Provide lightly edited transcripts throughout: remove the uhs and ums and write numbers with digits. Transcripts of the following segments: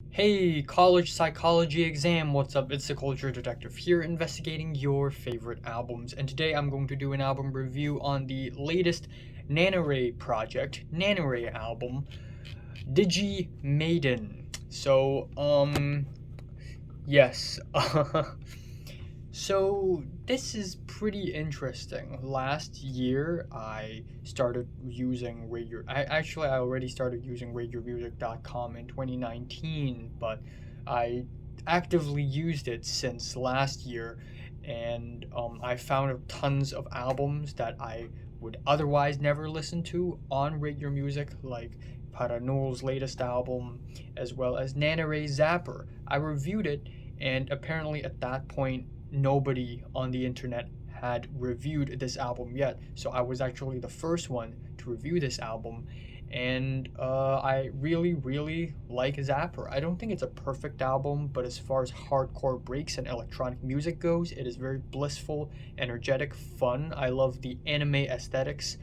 Hey, college psychology exam, what's up? It's the Culture Detective here, investigating your favorite albums. And today I'm going to do an album review on the latest Nanoray project, Nanoray album, Digimaiden. Yes. So this is pretty interesting. Last year, I started using Radio. I already started using RadioMusic.com in 2019, but I actively used it since last year, and I found tons of albums that I would otherwise never listen to on Radio Music, like Paranol's latest album, as well as Nanoray Zapper. I reviewed it, and apparently at that point nobody on the internet had reviewed this album yet. So I was actually the first one to review this album, and I really, really like Zapper. I don't think it's a perfect album, but as far as hardcore breaks and electronic music goes, it is very blissful, energetic, fun. I love the anime aesthetics.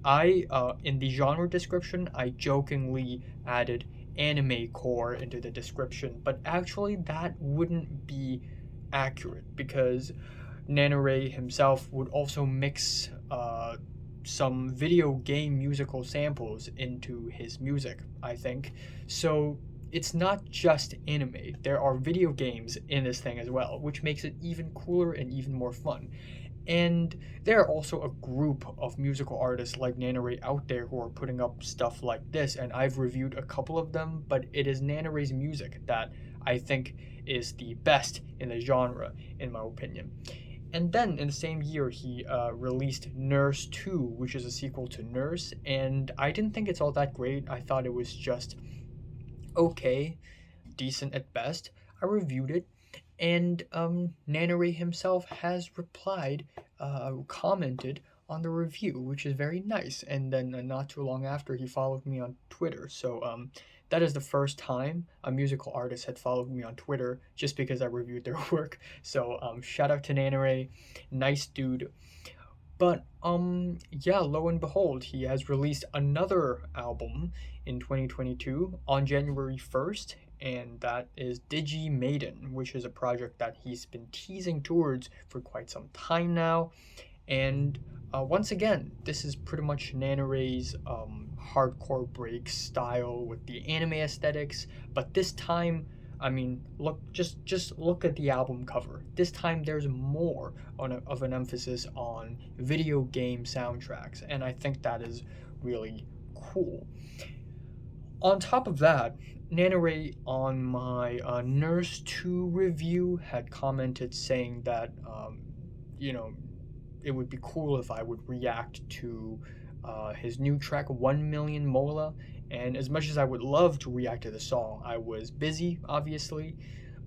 I In the genre description, I jokingly added anime core into the description, but actually that wouldn't be accurate because Nanoray himself would also mix some video game musical samples into his music, I think. So it's not just anime. There are video games in this thing as well, which makes it even cooler and even more fun. And there are also a group of musical artists like Nanoray out there who are putting up stuff like this, and I've reviewed a couple of them, but it is Nanoray's music that I think is the best in the genre, in my opinion. And then in the same year, he released Nurse 2, which is a sequel to Nurse, and I didn't think it's all that great. I thought it was just okay, decent at best. I reviewed it, and Nanoray himself has replied, commented on the review, which is very nice. And then not too long after, he followed me on Twitter. So that is the first time a musical artist had followed me on Twitter just because I reviewed their work. So shout out to Nanoray, nice dude. But yeah, lo and behold, he has released another album in 2022 on January 1st, and that is Digimaiden, which is a project that he's been teasing towards for quite some time now. And once again, this is pretty much Nanoray's hardcore break style with the anime aesthetics, but this time, I mean, just look at the album cover. This time, there's more of an emphasis on video game soundtracks, and I think that is really cool. On top of that, Nanoray on my Nurse 2 review had commented saying that, you know, it would be cool if I would react to his new track 1 Million MOLA. And as much as I would love to react to the song, I was busy, obviously.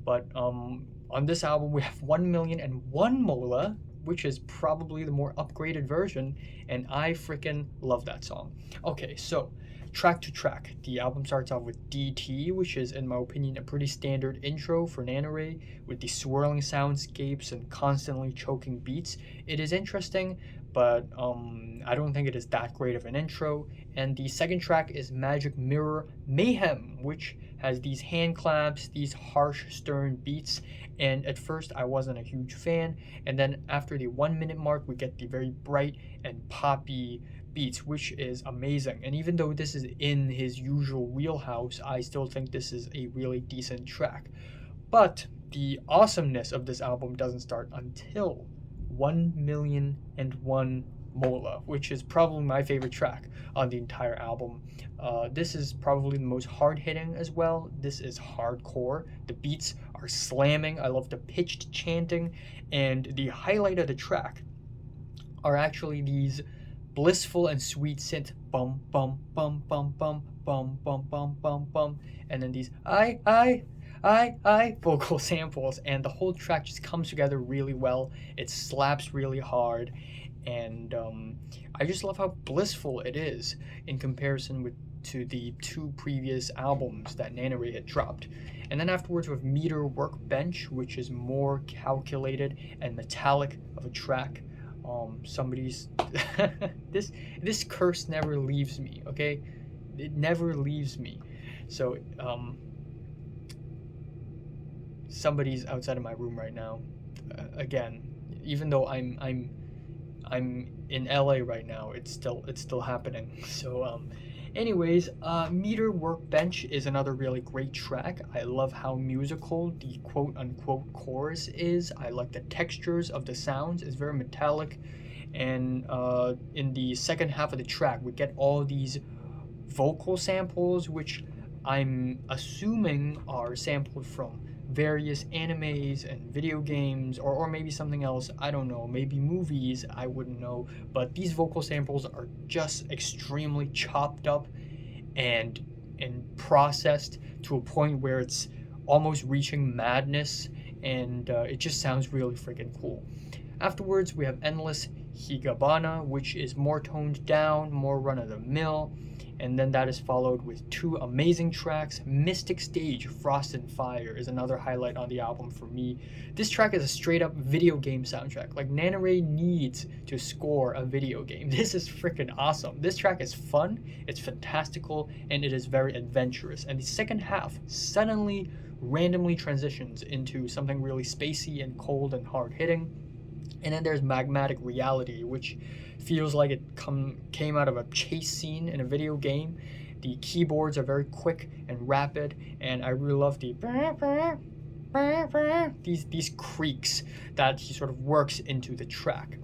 But on this album, we have 1,000,001 MOLA, which is probably the more upgraded version, and I freaking love that song. Okay, so track to track, the album starts off with DT, which is, in my opinion, a pretty standard intro for Nanoray, with the swirling soundscapes and constantly choking beats. It is interesting, but I don't think it is that great of an intro. And the second track is Magic Mirror Mayhem, which has these hand claps, these harsh, stern beats. And at first, I wasn't a huge fan. And then after the 1 minute mark, we get the very bright and poppy beats, which is amazing. And even though this is in his usual wheelhouse, I still think this is a really decent track. But the awesomeness of this album doesn't start until 1,000,001 MOLA, which is probably my favorite track on the entire album. This is probably the most hard hitting as well. This is hardcore. The beats are slamming. I love the pitched chanting. And the highlight of the track are actually these blissful and sweet synth bum bum bum bum bum bum bum bum bum bum, and then these I vocal samples, and the whole track just comes together really well. It slaps really hard, and I just love how blissful it is in comparison to the two previous albums that Nanoray had dropped. And then afterwards with Meter Workbench, which is more calculated and metallic of a track. Somebody's this curse never leaves me, okay? It never leaves me. So somebody's outside of my room right now. Again, even though I'm in LA right now, it's still happening. So anyways, Meter Workbench is another really great track. I love how musical the quote-unquote chorus is. I like the textures of the sounds. It's very metallic. And in the second half of the track, we get all these vocal samples, which I'm assuming are sampled from various animes and video games, or maybe something else. I don't know, maybe movies, I wouldn't know. But these vocal samples are just extremely chopped up and processed to a point where it's almost reaching madness, and it just sounds really freaking cool. Afterwards, we have Endless Higabana, which is more toned down, more run-of-the-mill, and then that is followed with two amazing tracks. Mystic Stage, Frost and Fire is another highlight on the album for me. This track is a straight-up video game soundtrack. Like, Nanoray needs to score a video game. This is freaking awesome. This track is fun, it's fantastical, and it is very adventurous. And the second half suddenly, randomly transitions into something really spacey and cold and hard-hitting. And then there's Magmatic Reality, which feels like it came out of a chase scene in a video game. The keyboards are very quick and rapid, and I really love the these creaks that he sort of works into the track.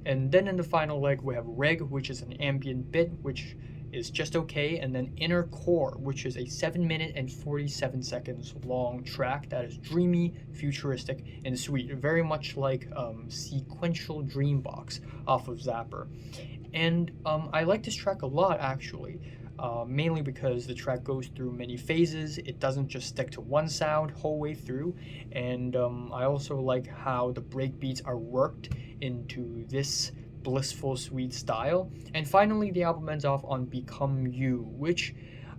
And then in the final leg, we have Reg, which is an ambient bit, which is just okay, and then Inner Core, which is a 7 minute and 47 seconds long track that is dreamy, futuristic, and sweet, very much like Sequential Dreambox off of Zapper. And I like this track a lot, actually, mainly because the track goes through many phases. It doesn't just stick to one sound whole way through, and I also like how the breakbeats are worked into this blissful, sweet style. And finally, the album ends off on Become You, which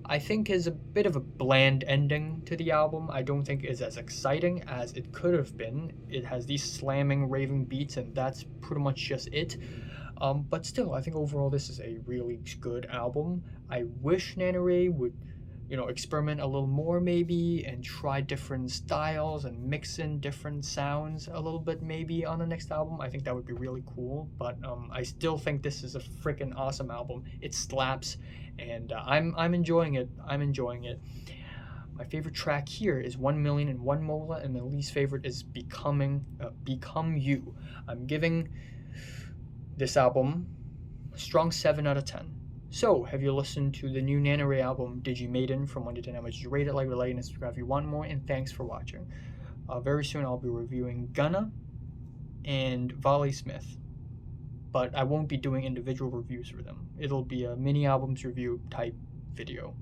I think is a bit of a bland ending to the album. I don't think is as exciting as it could have been. It has these slamming, raving beats, and that's pretty much just it. But still, I think overall this is a really good album. I wish Nanoray would, experiment a little more maybe, and try different styles and mix in different sounds a little bit maybe on the next album. I think that would be really cool. But I still think this is a freaking awesome album. It slaps, and I'm enjoying it. My favorite track here is 1,000,001 MOLA, and my least favorite is Become You. I'm giving this album a strong 7 out of 10. So, have you listened to the new Nanoray album, Digimaiden, from 1 to 10? How much you rate it, like, relate, and subscribe if you want more, and thanks for watching. Very soon I'll be reviewing Gunna and Volley Smith, but I won't be doing individual reviews for them. It'll be a mini albums review type video.